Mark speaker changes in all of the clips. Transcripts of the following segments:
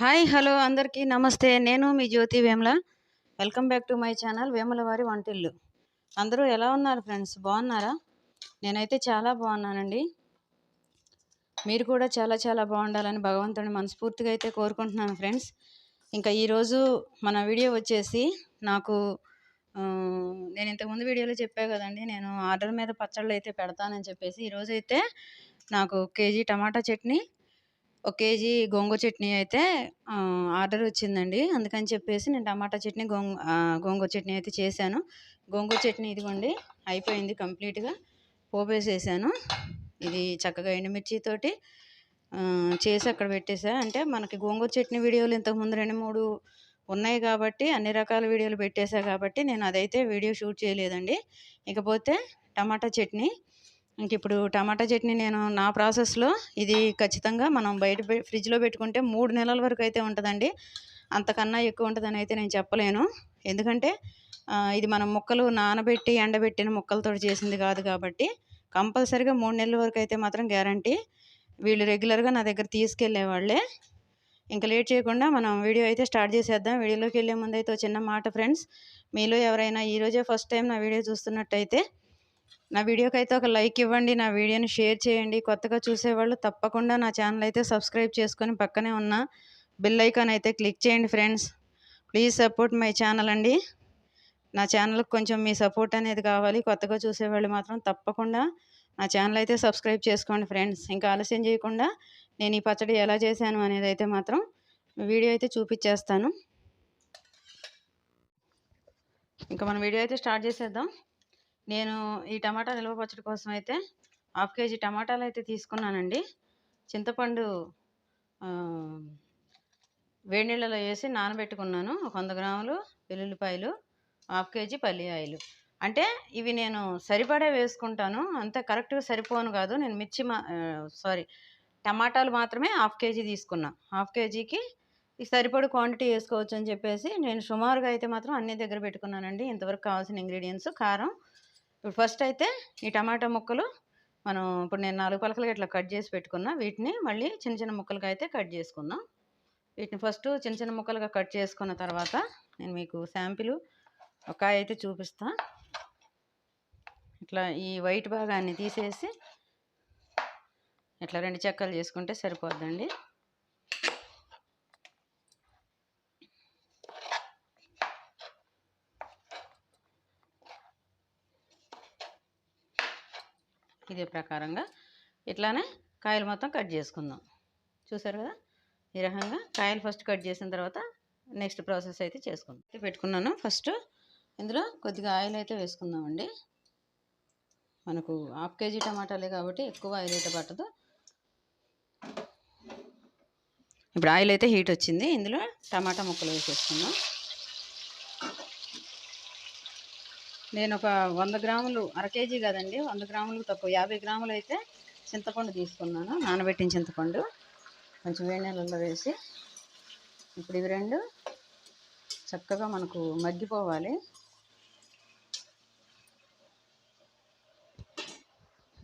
Speaker 1: Hi hello అందరికీ నమస్తే. నేను మీ Jyothi Vemula. Welcome back to my channel Vemula వారి వంటిల్లు. అందరూ ఎలా ఉన్నారు ఫ్రెండ్స్? బాగున్నారా? నేనైతే చాలా బాగున్నానండి. మీరు కూడా చాలా చాలా బాగుండాలని భగవంతుని మనస్ఫూర్తిగా అయితే కోరుకుంటున్నాను ఫ్రెండ్స్. ఇంకా ఈరోజు మన వీడియో వచ్చేసి నాకు నేను ఇంతకుముందు వీడియోలో చెప్పా కదండి, నేను ఆర్డర్ మీద పచ్చళ్ళు అయితే పెడతానని చెప్పేసి. ఈరోజైతే నాకు కేజీ టమాటా చట్నీ, ఒక కేజీ గోంగూర చట్నీ అయితే ఆర్డర్ వచ్చిందండి. అందుకని చెప్పేసి నేను టమాటా చట్నీ, గోంగూర చట్నీ అయితే చేశాను. గోంగూర చట్నీ ఇదిగోండి అయిపోయింది కంప్లీట్గా. పోపేసేసాను. ఇది చక్కగా ఎండుమిర్చితోటి చేసి అక్కడ పెట్టేసా. అంటే మనకి గోంగూర చట్నీ వీడియోలు ఇంతకుముందు 2-3 ఉన్నాయి కాబట్టి, అన్ని రకాల వీడియోలు పెట్టేశా కాబట్టి నేను అదైతే వీడియో షూట్ చేయలేదండి. ఇకపోతే టమాటా చట్నీ. ఇప్పుడు టమాటా చట్నీ నేను నా ప్రాసెస్లో ఇది ఖచ్చితంగా మనం బయట ఫ్రిడ్జ్లో పెట్టుకుంటే 3 నెలల వరకు అయితే ఉంటుందండి. అంతకన్నా ఎక్కువ ఉంటుందని అయితే నేను చెప్పలేను. ఎందుకంటే ఇది మనం ముక్కలు నానబెట్టి ఎండబెట్టిన ముక్కలతో చేసింది కాదు కాబట్టి కంపల్సరీగా 3 నెలల వరకు అయితే మాత్రం గ్యారంటీ. వీళ్ళు రెగ్యులర్గా నా దగ్గర తీసుకెళ్లేవాళ్ళే. ఇంకా లేట్ చేయకుండా మనం వీడియో అయితే స్టార్ట్ చేసేద్దాం. వీడియోలోకి వెళ్ళే ముందు అయితే చిన్న మాట ఫ్రెండ్స్, మీలో ఎవరైనా ఈరోజే ఫస్ట్ టైం నా వీడియో చూస్తున్నట్టయితే నా వీడియోకి అయితే ఒక లైక్ ఇవ్వండి, నా వీడియోని షేర్ చేయండి. కొత్తగా చూసేవాళ్ళు తప్పకుండా నా ఛానల్ అయితే సబ్స్క్రైబ్ చేసుకొని పక్కనే ఉన్న బెల్ ఐకాన్ అయితే క్లిక్ చేయండి friends. Please support my channel అండి. నా ఛానల్కి కొంచెం మీ సపోర్ట్ అనేది కావాలి. కొత్తగా చూసేవాళ్ళు మాత్రం తప్పకుండా నా ఛానల్ అయితే సబ్స్క్రైబ్ చేసుకోండి ఫ్రెండ్స్. ఇంకా ఆలస్యం చేయకుండా నేను ఈ పచ్చడి ఎలా చేశాను అనేది అయితే మాత్రం వీడియో అయితే చూపించేస్తాను. ఇంకా మనం వీడియో అయితే స్టార్ట్ చేసేద్దాం. నేను ఈ టమాటా నిల్వ పచ్చడి కోసం అయితే 1/2 కేజీ టమాటాలు అయితే తీసుకున్నానండి. చింతపండు వేడి నీళ్ళలో వేసి నానబెట్టుకున్నాను. 100 గ్రాములు వెల్లుల్లిపాయలు, 1/2 కేజీ పల్లి ఆయిల్. అంటే ఇవి నేను సరిపడే వేసుకుంటాను, అంతే కరెక్ట్గా సరిపోను కాదు. నేను టమాటాలు మాత్రమే 1/2 కేజీ తీసుకున్నా. 1/2 కేజీకి సరిపడు క్వాంటిటీ వేసుకోవచ్చు అని చెప్పేసి నేను సుమారుగా అయితే మాత్రం అన్ని దగ్గర పెట్టుకున్నానండి. ఇంతవరకు కావాల్సిన ఇంగ్రీడియంట్స్ కారం. ఇప్పుడు ఫస్ట్ అయితే ఈ టమాటా ముక్కలు ఇప్పుడు నేను 4 పలకలుగా ఇట్లా కట్ చేసి పెట్టుకున్నా. వీటిని మళ్ళీ చిన్న చిన్న ముక్కలుగా అయితే కట్ చేసుకుందాం. వీటిని ఫస్ట్ చిన్న చిన్న ముక్కలుగా కట్ చేసుకున్న తర్వాత నేను మీకు శాంపిల్ ఒక కాయ అయితే చూపిస్తా. ఇట్లా ఈ వైట్ భాగాన్ని తీసేసి ఇట్లా 2 చెక్కలు చేసుకుంటే సరిపోద్దండి. ఇదే ప్రకారంగా ఇట్లానే కాయలు మొత్తం కట్ చేసుకుందాం. చూసారు కదా, ఈ రకంగా కాయలు ఫస్ట్ కట్ చేసిన తర్వాత నెక్స్ట్ ప్రాసెస్ అయితే చేసుకుందాం. పెట్టుకున్నాను. ఫస్ట్ ఇందులో కొద్దిగా ఆయిల్ అయితే వేసుకుందామండి. మనకు 1/2 కేజీ టమాటాలే కాబట్టి ఎక్కువ ఆయిల్ అయితే పట్టదు. ఇప్పుడు ఆయిల్ అయితే హీట్ వచ్చింది. ఇందులో టమాటా ముక్కలు వేసేసుకుందాం. నేను ఒక 100 గ్రాములు, 1/2 కేజీ కదండి, 100 గ్రాములు తక్కువ 50 గ్రాములు అయితే చింతపండు తీసుకున్నాను. నానబెట్టిన చింతపండు కొంచెం వేడి నీళ్ళల్లో వేసి ఇప్పుడు ఇవి 2 చక్కగా మనకు మగ్గిపోవాలి.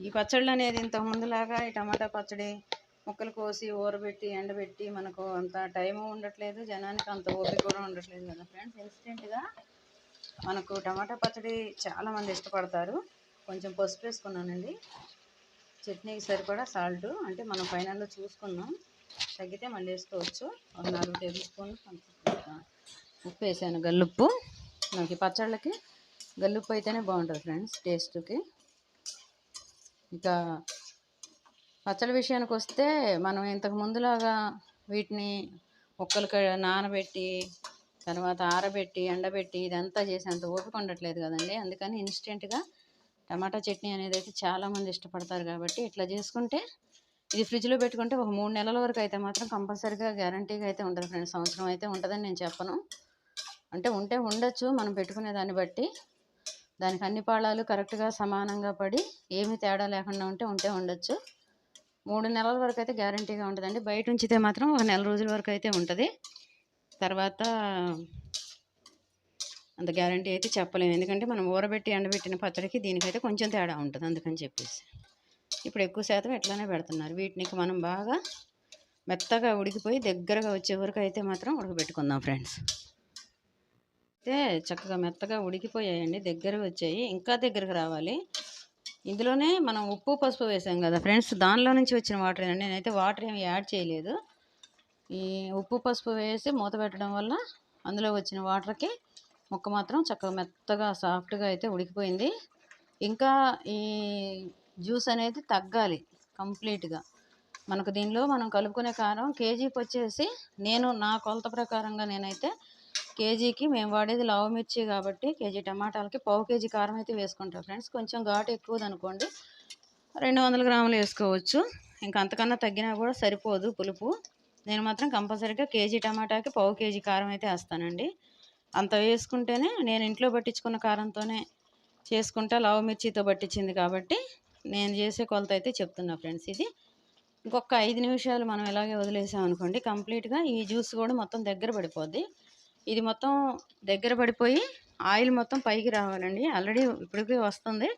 Speaker 1: ఈ పచ్చళ్ళు అనేది ఇంతకు ముందులాగా ఈ టమాటా పచ్చడి ముక్కలు కోసి ఊరబెట్టి ఎండబెట్టి మనకు అంత టైము ఉండట్లేదు, జనానికి అంత ఓపిక కూడా ఉండట్లేదు కదా ఫ్రెండ్స్. ఇన్స్టెంట్గా మనకు టమాటా పచ్చడి చాలామంది ఇష్టపడతారు. కొంచెం పసుపు వేసుకున్నానండి. చట్నీకి సరిపడా సాల్ట్, అంటే మనం ఫైనల్లో చూసుకున్నాం, తగ్గితే మళ్ళీ వేసుకోవచ్చు. ఒక 4 టేబుల్ స్పూన్లు ఉప్పు వేసాను, గల్లుప్పు. నాకు ఈ పచ్చళ్ళకి గల్లుప్పు అయితేనే బాగుంటుంది ఫ్రెండ్స్ టేస్ట్కి. ఇక పచ్చడి విషయానికి వస్తే మనం ఇంతకు ముందులాగా వీటిని ముక్కలు నానబెట్టి తర్వాత ఆరబెట్టి ఎండబెట్టి ఇదంతా చేసేంత ఓపిక ఉండట్లేదు కదండి. అందుకని ఇన్స్టెంట్గా టమాటా చట్నీ అనేది అయితే చాలామంది ఇష్టపడతారు కాబట్టి ఇట్లా చేసుకుంటే ఇది ఫ్రిడ్జ్లో పెట్టుకుంటే ఒక 3 నెలల వరకు అయితే మాత్రం కంపల్సరీగా గ్యారంటీగా అయితే ఉంటుంది ఫ్రెండ్స్. సంవత్సరం అయితే ఉంటుందని నేను చెప్పను. అంటే ఉండొచ్చు, మనం పెట్టుకునే దాన్ని బట్టి. దానికి అన్ని పాళాలు కరెక్ట్గా సమానంగా పడి ఏమీ తేడా లేకుండా ఉంటే ఉండొచ్చు. 3 నెలల వరకు అయితే గ్యారంటీగా ఉంటుందండి. బయట ఉంచితే మాత్రం ఒక నెల రోజుల వరకు అయితే ఉంటుంది. తర్వాత అంత గ్యారంటీ అయితే చెప్పలేము, ఎందుకంటే మనం ఊరబెట్టి ఎండబెట్టిన పచ్చడికి దీనికైతే కొంచెం తేడా ఉంటుంది. అందుకని చెప్పేసి ఇప్పుడు ఎక్కువ శాతం ఎట్లానే పెడుతున్నారు. వీటిని మనం బాగా మెత్తగా ఉడికిపోయి దగ్గరగా వచ్చే వరకు అయితే మాత్రం ఉడకబెట్టుకుందాం ఫ్రెండ్స్. అయితే చక్కగా మెత్తగా ఉడికిపోయాయండి, దగ్గరగా వచ్చాయి, ఇంకా దగ్గరకు రావాలి. ఇందులోనే మనం ఉప్పు పసుపు వేసాం కదా ఫ్రెండ్స్, దానిలో నుంచి వచ్చిన వాటర్ అండి. నేనైతే వాటర్ ఏమి యాడ్ చేయలేదు. ఈ ఉప్పు పసుపు వేసి మూత పెట్టడం వల్ల అందులో వచ్చిన వాటర్కి ముక్క మాత్రం చక్కగా మెత్తగా సాఫ్ట్గా అయితే ఉడికిపోయింది. ఇంకా ఈ జ్యూస్ అనేది తగ్గాలి కంప్లీట్గా. మనకు దీనిలో మనం కలుపుకునే కారం కేజీకి వచ్చేసి, నేను నా కొలత ప్రకారంగా నేనైతే కేజీకి మేము వాడేది లావు మిర్చి కాబట్టి కేజీ టమాటాలకి పావు కేజీ కారం అయితే వేసుకుంటాం ఫ్రెండ్స్. కొంచెం ఘాటు ఎక్కువది అనుకోండి 200 గ్రాములు వేసుకోవచ్చు. ఇంకా అంతకన్నా తగ్గినా కూడా సరిపోదు పులుపు. నేను మాత్రం కంపల్సరీగా కేజీ టమాటాకి పావు కేజీ కారం అయితే వేస్తానండి. అంత వేసుకుంటేనే, నేను ఇంట్లో పట్టించుకున్న కారంతోనే చేసుకుంటా, లావు మిర్చితో పట్టించింది కాబట్టి నేను చేసే కొలత అయితే చెప్తున్నా ఫ్రెండ్స్. ఇది ఇంకొక 5 నిమిషాలు మనం ఇలాగే వదిలేసాం అనుకోండి, కంప్లీట్గా ఈ జ్యూస్ కూడా మొత్తం దగ్గర పడిపోద్ది. ఇది మొత్తం దగ్గర పడిపోయి ఆయిల్ మొత్తం పైకి రావాలండి. ఆల్రెడీ ఇప్పటికీ వస్తుంది.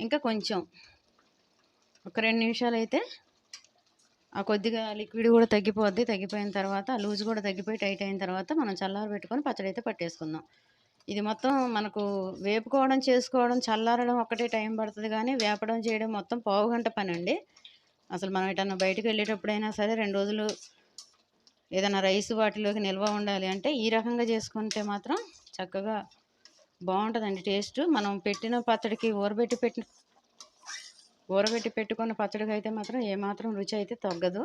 Speaker 1: ఇంకా కొంచెం ఒక 2 నిమిషాలు అయితే ఆ కొద్దిగా లిక్విడ్ కూడా తగ్గిపోద్ది. తగ్గిపోయిన తర్వాత లూజ్ కూడా తగ్గిపోయి టైట్ అయిన తర్వాత మనం చల్లార పెట్టుకొని పచ్చడి అయితే పట్టేసుకుందాం. ఇది మొత్తం మనకు వేపుకోవడం, చేసుకోవడం, చల్లారడం ఒక్కటే టైం పడుతుంది, కానీ వేపడం చేయడం మొత్తం పావు గంట పని అండి. అసలు మనం ఎటన్నా బయటకు వెళ్ళేటప్పుడైనా సరే 2 రోజులు ఏదైనా రైస్ వాటిలోకి నిల్వ ఉండాలి అంటే ఈ రకంగా చేసుకుంటే మాత్రం చక్కగా బాగుంటుందండి టేస్ట్. మనం పెట్టిన పచ్చడికి ఊరబెట్టి పెట్టుకున్న పచ్చడికి అయితే మాత్రం ఏమాత్రం రుచి అయితే తగ్గదు.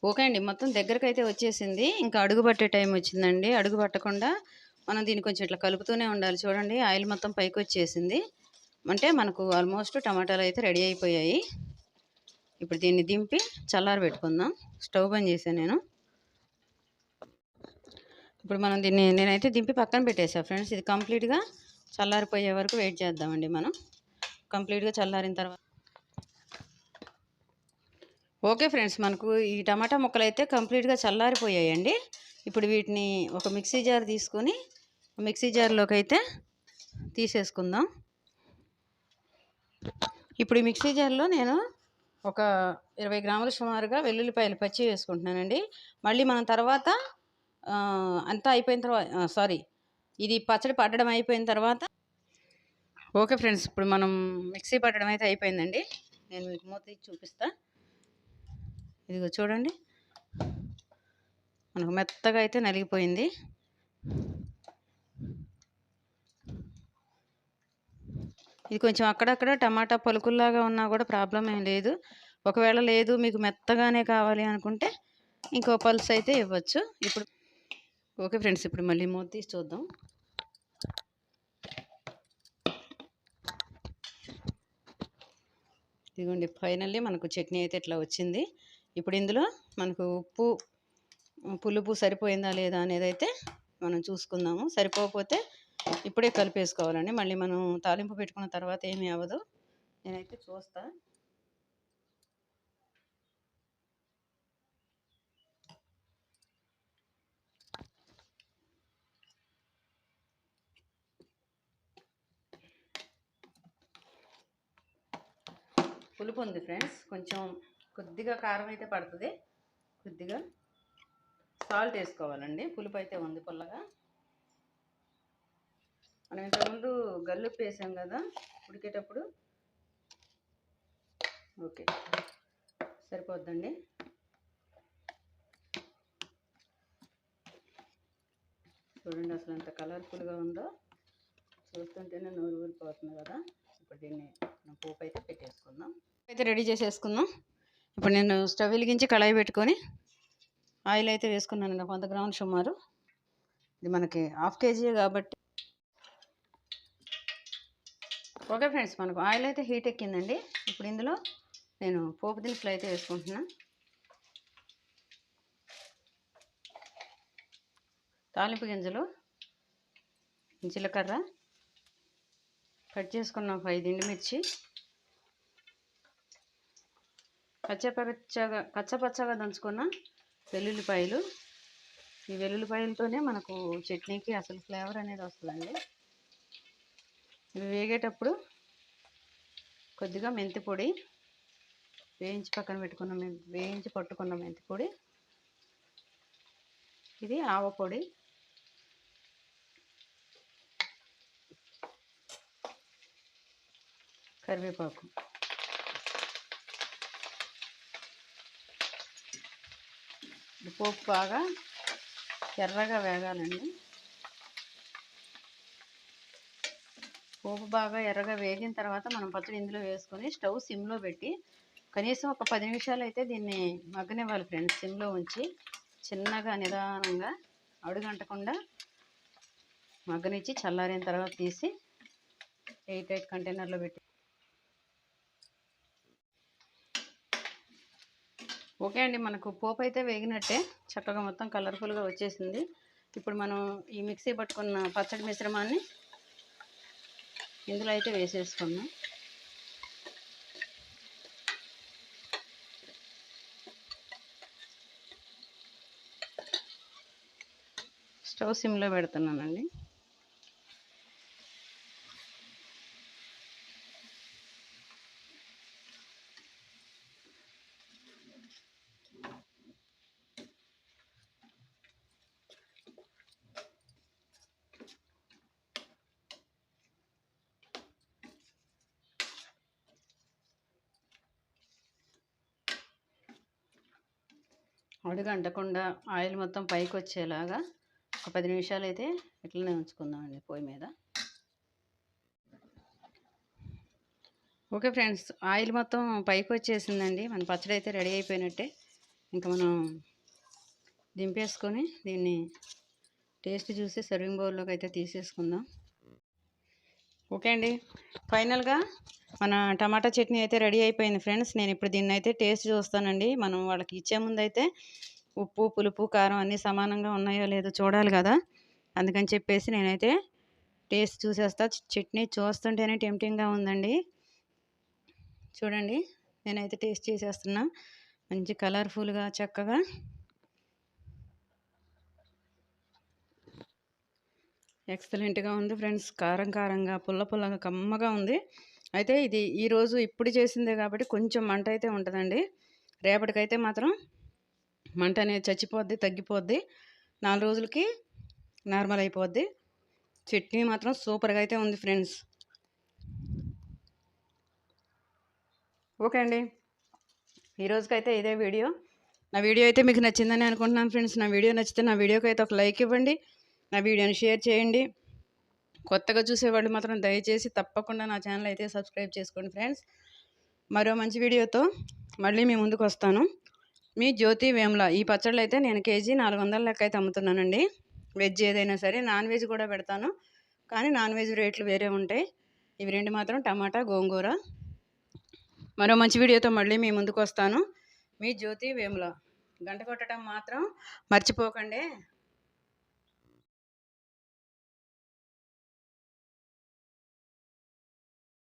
Speaker 1: ఓకే అండి, మొత్తం దగ్గరకు అయితే వచ్చేసింది. ఇంకా అడుగు పట్టే టైం వచ్చిందండి. అడుగు పట్టకుండా మనం దీన్ని కొంచెం ఇట్లా కలుపుతూనే ఉండాలి. చూడండి, ఆయిల్ మొత్తం పైకి వచ్చేసింది. అంటే మనకు ఆల్మోస్ట్ టమాటాలు అయితే రెడీ అయిపోయాయి. ఇప్పుడు దీన్ని దింపి చల్లార పెట్టుకుందాం. స్టవ్ బంద్ చేశాను నేను. ఇప్పుడు మనం దీన్ని నేనైతే దింపి పక్కన పెట్టేసా ఫ్రెండ్స్. ఇది కంప్లీట్గా చల్లారిపోయే వరకు వెయిట్ చేద్దామండి మనం. కంప్లీట్గా చల్లారిన తర్వాత ఓకే ఫ్రెండ్స్, మనకు ఈ టమాటా ముక్కలు అయితే కంప్లీట్గా చల్లారిపోయాయండి. ఇప్పుడు వీటిని ఒక మిక్సీ జార్ తీసుకొని మిక్సీ జార్లోకి అయితే తీసేసుకుందాం. ఇప్పుడు ఈ మిక్సీ జార్లో నేను ఒక 20 గ్రాములు సుమారుగా వెల్లుల్లిపాయలు పచ్చి వేసుకుంటున్నానండి. మళ్ళీ మనం తర్వాత అంతా అయిపోయిన తర్వాత ఇది పచ్చడి పట్టడం అయిపోయిన తర్వాత ఓకే ఫ్రెండ్స్, ఇప్పుడు మనం మిక్సీ పట్టడం అయితే అయిపోయిందండి. నేను మీకు మూత తీసి చూపిస్తా. ఇదిగో చూడండి, మనకు మెత్తగా అయితే నలిగిపోయింది. ఇది కొంచెం అక్కడక్కడ టమాటా పలుకుల్లాగా ఉన్నా కూడా ప్రాబ్లం ఏం లేదు. ఒకవేళ లేదు మీకు మెత్తగానే కావాలి అనుకుంటే ఇంకో పల్స్ అయితే ఇవ్వచ్చు. ఇప్పుడు ఓకే ఫ్రెండ్స్, ఇప్పుడు మళ్ళీ మూత తీసి చూద్దాం. ఇదిగోండి, ఫైనల్లీ మనకు చట్నీ అయితే ఇట్లా వచ్చింది. ఇప్పుడు ఇందులో మనకు ఉప్పు పులుపు సరిపోయిందా లేదా అనేది అయితే మనం చూసుకుందాము. సరిపోకపోతే ఇప్పుడే కలిపేసుకోవాలండి. మళ్ళీ మనం తాలింపు పెట్టుకున్న తర్వాత ఏమీ అవ్వదు. నేనైతే చూస్తా. పులుపు ఉంది ఫ్రెండ్స్, కొంచెం కొద్దిగా కారం అయితే పడుతుంది, కొద్దిగా సాల్ట్ వేసుకోవాలండి. పులుపు అయితే ఉంది పుల్లగా. మనం ఇంతకుముందు గల్లుప్పు వేసాం కదా ఉడికేటప్పుడు. ఓకే, సరిపోద్దండి. చూడండి అసలు ఎంత కలర్ఫుల్గా ఉందో, చూస్తుంటేనే నోరు ఊరిపోతుంది కదా. ఇప్పుడు దీన్ని మనం పోపు అయితే పెట్టేసుకుందాం. అయితే రెడీ చేసేసుకుందాం. ఇప్పుడు నేను స్టవ్ వెలిగించి కళాయి పెట్టుకొని ఆయిల్ అయితే వేసుకున్నానండి, 100 గ్రాములు సుమారు. ఇది మనకి హాఫ్ కేజీ కాబట్టి. ఓకే ఫ్రెండ్స్, మనకు ఆయిల్ అయితే హీట్ ఎక్కిందండి. ఇప్పుడు ఇందులో నేను పోపు దినుసులు అయితే వేసుకుంటున్నా. తాలింపు గింజలు, జీలకర్ర, కట్ చేసుకున్న 5 ఎండుమిర్చి, కచ్చపచ్చగా దంచుకున్న వెల్లుల్లిపాయలు. ఈ వెల్లుల్లిపాయలతోనే మనకు చట్నీకి అసలు ఫ్లేవర్ అనేది వస్తుందండి. ఇవి వేగేటప్పుడు కొద్దిగా మెంతి పొడి, వేయించి పట్టుకున్న మెంతి పొడి, ఇది ఆవ పొడి, కరివేపాకు. పోపు బాగా ఎర్రగా వేగాలండి. పోపు బాగా ఎర్రగా వేగిన తర్వాత మనం పచ్చడి ఇందులో వేసుకొని స్టవ్ సిమ్లో పెట్టి కనీసం ఒక 10 నిమిషాలు అయితే దీన్ని మగ్గనివ్వాలి ఫ్రెండ్స్. సిమ్లో ఉంచి చిన్నగా నిదానంగా అడుగంటకుండా మగ్గనిచ్చి చల్లారిన తర్వాత తీసి ఎయిర్ టైట్ కంటైనర్లో పెట్టి. ఓకే అండి, మనకు పోపు అయితే వేగినట్టే, చక్కగా మొత్తం కలర్ఫుల్గా వచ్చేసింది. ఇప్పుడు మనం ఈ మిక్సీ పట్టుకున్న పచ్చడి మిశ్రమాన్ని ఇందులో అయితే వేసేసుకున్నాం. స్టవ్ సిమ్లో పెడుతున్నానండి. అడుగు అంటకుండా ఆయిల్ మొత్తం పైకి వచ్చేలాగా ఒక 10 నిమిషాలు అయితే ఇట్లనే ఉంచుకుందామండి పొయ్యి మీద. ఓకే ఫ్రెండ్స్, ఆయిల్ మొత్తం పైకి వచ్చేసిందండి. మన పచ్చడి అయితే రెడీ అయిపోయినట్టే. ఇంకా మనం దింపేసుకొని దీన్ని టేస్ట్ చూసి సర్వింగ్ బౌల్లోకి అయితే తీసేసుకుందాం. ఓకే అండి, ఫైనల్గా మన టమాటా చట్నీ అయితే రెడీ అయిపోయింది ఫ్రెండ్స్. నేను ఇప్పుడు దీన్ని అయితే టేస్ట్ చూస్తానండి. మనం వాళ్ళకి ఇచ్చే ముందు అయితే ఉప్పు, పులుపు, కారం అన్నీ సమానంగా ఉన్నాయో లేదో చూడాలి కదా. అందుకని చెప్పేసి నేనైతే టేస్ట్ చూసేస్తా. చట్నీ చూస్తుంటేనే టెంప్టింగ్గా ఉందండి. చూడండి, నేనైతే టేస్ట్ చేసేస్తున్నా. మంచి కలర్ఫుల్గా చక్కగా ఎక్సలెంట్గా ఉంది ఫ్రెండ్స్. కారం కారంగా, పుల్ల పుల్లగా, కమ్మగా ఉంది. అయితే ఇది ఈరోజు ఇప్పుడు చేసిందే కాబట్టి కొంచెం మంట అయితే ఉంటుందండి. రేపటికైతే మాత్రం మంట అనేది చచ్చిపోద్ది, తగ్గిపోద్ది. 4 రోజులకి నార్మల్ అయిపోద్ది. చట్నీ మాత్రం సూపర్గా అయితే ఉంది ఫ్రెండ్స్. ఓకే అండి, ఈరోజుకైతే ఇదే వీడియో. నా వీడియో అయితే మీకు నచ్చిందని అనుకుంటున్నాను ఫ్రెండ్స్. నా వీడియో నచ్చితే నా వీడియోకి అయితే ఒక లైక్ ఇవ్వండి, నా వీడియోని షేర్ చేయండి. కొత్తగా చూసేవాళ్ళు మాత్రం దయచేసి తప్పకుండా నా ఛానల్ అయితే సబ్స్క్రైబ్ చేసుకోండి ఫ్రెండ్స్. మరో మంచి వీడియోతో మళ్ళీ మీ ముందుకు వస్తాను. మీ జ్యోతి వేముల. ఈ పచ్చళ్ళు అయితే నేను కేజీ 400 లెక్క అయితే అమ్ముతున్నానండి. వెజ్ ఏదైనా సరే, నాన్ వెజ్ కూడా పెడతాను, కానీ నాన్ వెజ్ రేట్లు వేరే ఉంటాయి. ఇవి రెండు మాత్రం టమాటా, గోంగూర. మరో మంచి వీడియోతో మళ్ళీ మీ ముందుకు వస్తాను. మీ జ్యోతి వేముల. గంట కొట్టడం మాత్రం మర్చిపోకండి.